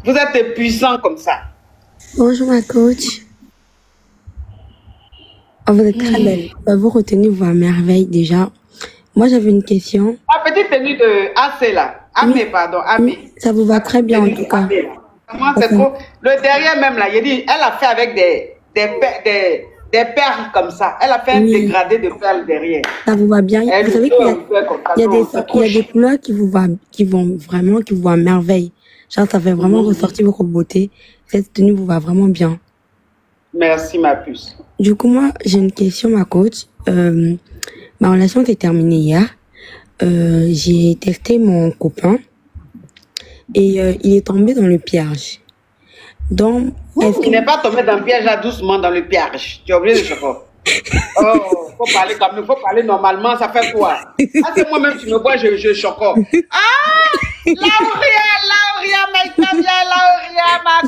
Vous êtes puissant comme ça. Bonjour ma coach. Oh, vous êtes très belle. Vous retenez vous à merveille déjà. Moi j'avais une question. La petite tenue de AC là. Oui, Amé, pardon, oui, Amé. ça vous va La très petite bien en tenue tout de cas. Amé là. Comment c'est Enfin, trop. Le derrière même là, il dit, elle a fait avec des perles comme ça. Elle a fait un oui, dégradé de perles derrière. ça vous va bien. Elle Vous le savez fait un peu comme ça. Non, c'est il trop y a des chic. couleurs qui vous va, qui vous à merveille. Genre ça fait vraiment ressortir votre beauté. Cette tenue vous va vraiment bien. Merci ma puce. Du coup moi j'ai une question ma coach. Ma relation s'est terminée hier. J'ai testé mon copain et il est tombé dans le piège. Donc, est-ce Il que... n'est pas tombé dans le piège là doucement dans le piège. Tu as oublié le chocolat. Oh, faut parler comme il faut parler normalement, ça fait quoi? Ah, c'est moi-même, tu me vois, je chocolat. Ah! Lauria, ma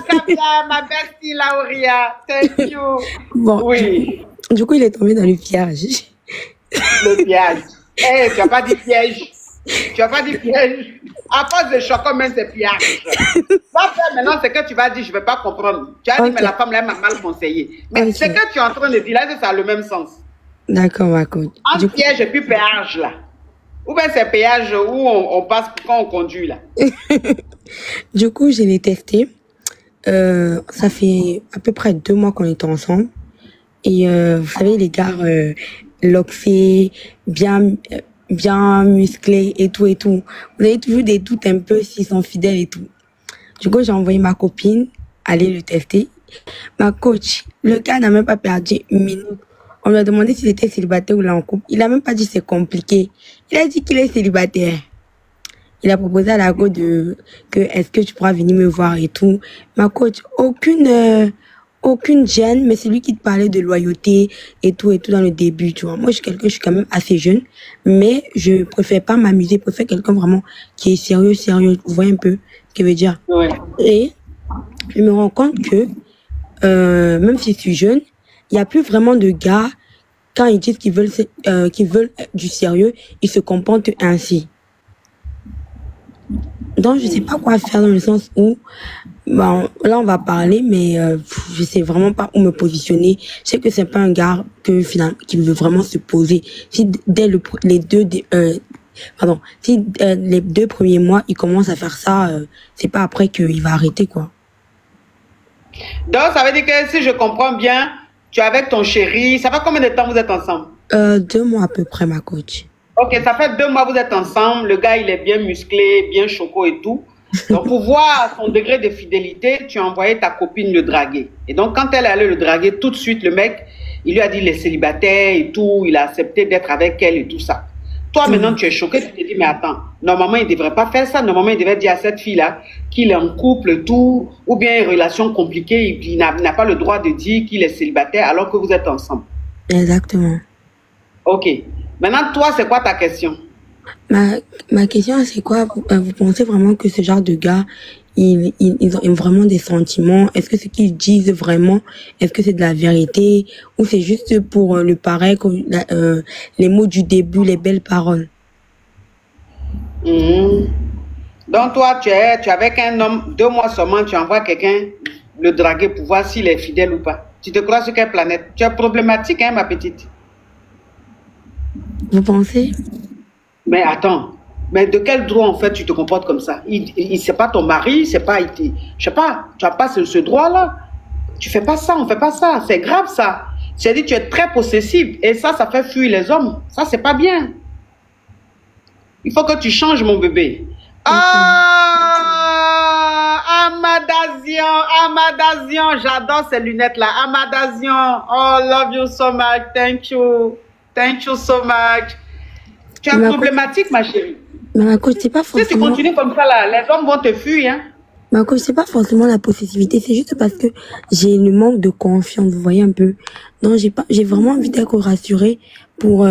cabia, ma bestie, Lauria. Thank you. Bon, Oui, du coup, il est tombé dans le piège. le piège. Eh, tu n'as pas dit piège. Tu n'as pas dit piège. À force de chocolat, même c'est piège. Va faire maintenant ce que tu vas dire, je ne vais pas comprendre. Tu as dit, Ok, mais la femme là elle m'a mal conseillé. Mais ce ok. que tu es en train de dire là, ça a le même sens. D'accord, ma coach. Du Entre coup, piège et puis péage là. Ou bien c'est péage où on passe quand on conduit là. du coup, je l'ai testé. Ça fait à peu près 2 mois qu'on est ensemble. Et vous savez, les gars loxés, bien musclés et tout et tout. Vous avez toujours des doutes un peu s'ils sont fidèles et tout. Du coup, j'ai envoyé ma copine aller le tester. Ma coach, le gars n'a même pas perdu une minute. On lui a demandé s'il était célibataire ou là en couple. Il a même pas dit c'est compliqué. Il a dit qu'il est célibataire. Il a proposé à la coach que est-ce que tu pourras venir me voir et tout. Ma coach, aucune gêne, mais c'est lui qui te parlait de loyauté et tout dans le début, tu vois. Moi, je suis quand même assez jeune, mais je préfère pas m'amuser, je préfère quelqu'un vraiment qui est sérieux. Vous voyez un peu ce que je veux dire. Oui. Et je me rends compte que, même si je suis jeune, il y a plus vraiment de gars, quand ils disent qu'ils veulent du sérieux, ils se comportent ainsi. Donc, je sais pas quoi faire dans le sens où, bon, là, on va parler, mais je sais vraiment pas où me positionner. Je sais que c'est pas un gars qui veut vraiment se poser. Si dès les 2 premiers mois, il commence à faire ça, c'est pas après qu'il va arrêter, quoi. Donc ça veut dire que si je comprends bien, tu es avec ton chéri. Ça fait combien de temps vous êtes ensemble? 2 mois à peu près, ma coach. Ok, ça fait 2 mois vous êtes ensemble. Le gars il est bien musclé, bien choco et tout. Donc pour voir son degré de fidélité, tu as envoyé ta copine le draguer. Et donc quand elle allait le draguer, tout de suite le mec, il lui a dit il est célibataire et tout. Il a accepté d'être avec elle et tout ça. Toi, maintenant, tu es choqué, tu te dis, mais attends, normalement, il ne devrait pas faire ça. Normalement, il devrait dire à cette fille-là qu'il est en couple, tout, ou bien une relation compliquée, il n'a pas le droit de dire qu'il est célibataire alors que vous êtes ensemble. Exactement. Ok. Maintenant, toi, c'est quoi ta question? Ma question, c'est quoi? Vous pensez vraiment que ce genre de gars, ils ont vraiment des sentiments? Est-ce que ce qu'ils disent vraiment, est-ce que c'est de la vérité? Ou c'est juste pour le paraît, les mots du début, les belles paroles? Mhm. Donc, toi, tu es avec un homme, 2 mois seulement, tu envoies quelqu'un le draguer pour voir s'il est fidèle ou pas. Tu te crois sur quelle planète? Tu es problématique, hein, ma petite? Vous pensez? Mais attends, mais de quel droit en fait tu te comportes comme ça? C'est pas ton mari, c'est pas, je sais pas, tu n'as pas ce droit-là. Tu fais pas ça, on fait pas ça, c'est grave ça. C'est-à-dire tu es très possessive et ça fait fuir les hommes. Ça c'est pas bien. Il faut que tu changes mon bébé. Ah, Amadazion, j'adore ces lunettes-là. Amadazion, oh, love you so much, thank you so much. Tu es problématique, ma chérie. Mais ma coach, c'est pas forcément... Si tu continues comme ça, là, les hommes vont te fuir, hein. Ma coach, c'est pas forcément la possessivité, c'est juste parce que j'ai le manque de confiance, vous voyez un peu. Donc, j'ai vraiment envie d'être rassurée pour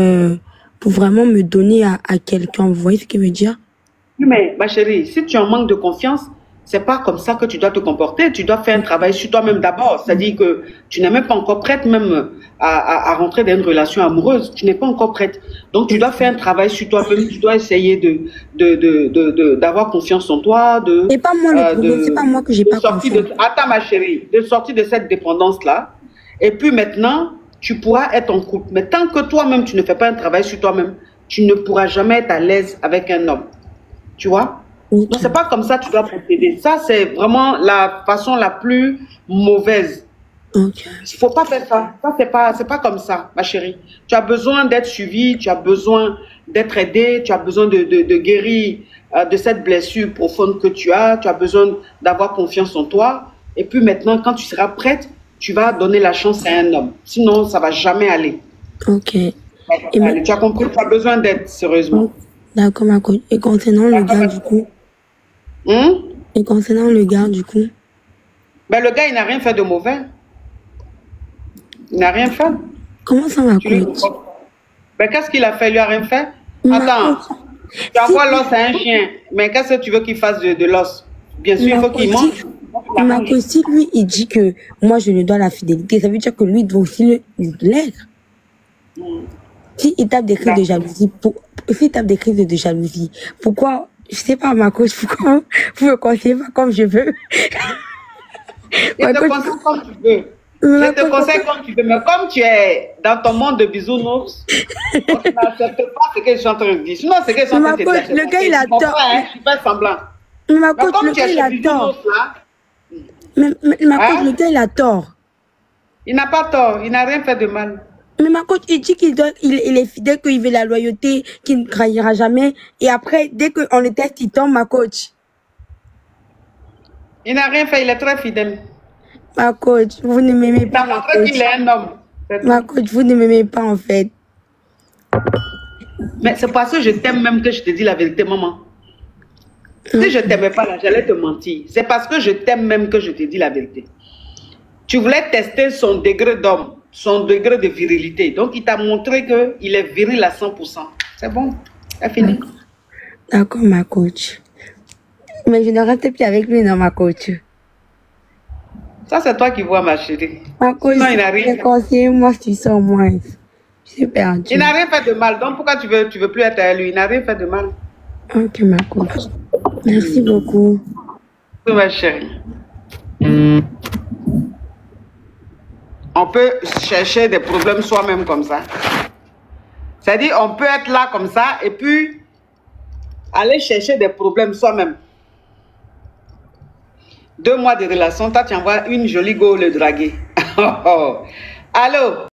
vraiment me donner à quelqu'un, vous voyez ce que je veux dire? Oui, mais ma chérie, si tu en manques de confiance, c'est pas comme ça que tu dois te comporter. Tu dois faire un travail sur toi-même d'abord. C'est-à-dire que tu n'es même pas encore prête même à rentrer dans une relation amoureuse. Tu n'es pas encore prête. Donc, tu dois faire un travail sur toi-même. Tu dois essayer d'avoir confiance en toi. C'est pas moi le problème. C'est pas moi que j'ai pas confiance. Attends, ma chérie. De sortir de cette dépendance-là. Et puis maintenant, tu pourras être en couple. Mais tant que toi-même, tu ne fais pas un travail sur toi-même, tu ne pourras jamais être à l'aise avec un homme. Tu vois? Okay. Donc, c'est pas comme ça que tu dois procéder. Ça, c'est vraiment la façon la plus mauvaise. Okay. Il ne faut pas faire ça. Ça, c'est pas comme ça, ma chérie. Tu as besoin d'être suivi, tu as besoin d'être aidé, tu as besoin de guérir de cette blessure profonde que tu as besoin d'avoir confiance en toi. Et puis maintenant, quand tu seras prête, tu vas donner la chance à un homme. Sinon, ça ne va jamais aller. Ok. Tu as compris, tu as besoin d'aide, sérieusement. D'accord, ma coach. Et concernant le gars, du coup Et concernant le gars, du coup Ben, le gars, il n'a rien fait de mauvais. Il n'a rien fait. Comment ça, ma coach? Ben, qu'est-ce qu'il a fait? Il lui a rien fait? Attends, tu envoies l'os à un chien. Mais qu'est-ce que tu veux qu'il fasse de l'os? Bien sûr, il faut qu'il mange. Ma coach, si lui, il dit que moi, je lui dois la fidélité, ça veut dire que lui doit aussi l'être. S'il tape des crises de jalousie, s'il tape des crises de jalousie, pourquoi, je sais pas, ma coach, pourquoi vous me conseillez pas comme je veux? Je te conseille comme tu veux. Je te conseille comme tu veux, mais comme tu es dans ton monde de bisounours, tu n'acceptes pas ce que je suis en train de dire. Sinon, ce que je suis en train de dire, le gars, il a tort. Tu fais semblant. Mais ma coach, le gars, il a tort. Mais ma coach, le gars, il a tort. Il n'a pas tort, il n'a rien fait de mal. Mais ma coach, il dit qu'il est fidèle, qu'il veut la loyauté, qu'il ne trahira jamais. Et après, dès qu'on le teste, il tombe, ma coach. Il n'a rien fait, il est très fidèle. Ma coach, vous ne m'aimez pas. Il a montré qu'il est un homme. Ma coach, vous ne m'aimez pas en fait. Mais c'est parce que je t'aime même que je te dis la vérité, maman. Si je ne t'aimais pas là, j'allais te mentir. C'est parce que je t'aime même que je te dis la vérité. Tu voulais tester son degré d'homme, son degré de virilité. Donc, il t'a montré qu'il est viril à 100%. C'est bon, c'est fini. D'accord, ma coach. Mais je ne reste plus avec lui, non, ma coach. Ça, c'est toi qui vois, ma chérie. Ma coach, non, il n'a rien fait. Moi, je suis moi. Je suis perdue. Il n'a rien fait de mal. Donc, pourquoi tu veux plus être avec lui? Il n'a rien fait de mal. Ok, ma coach. Merci beaucoup. Oui, ma chérie. On peut chercher des problèmes soi-même comme ça. C'est-à-dire, on peut être là comme ça et puis aller chercher des problèmes soi-même. 2 mois de relation, toi, tu envoies une jolie go le draguer. Allô?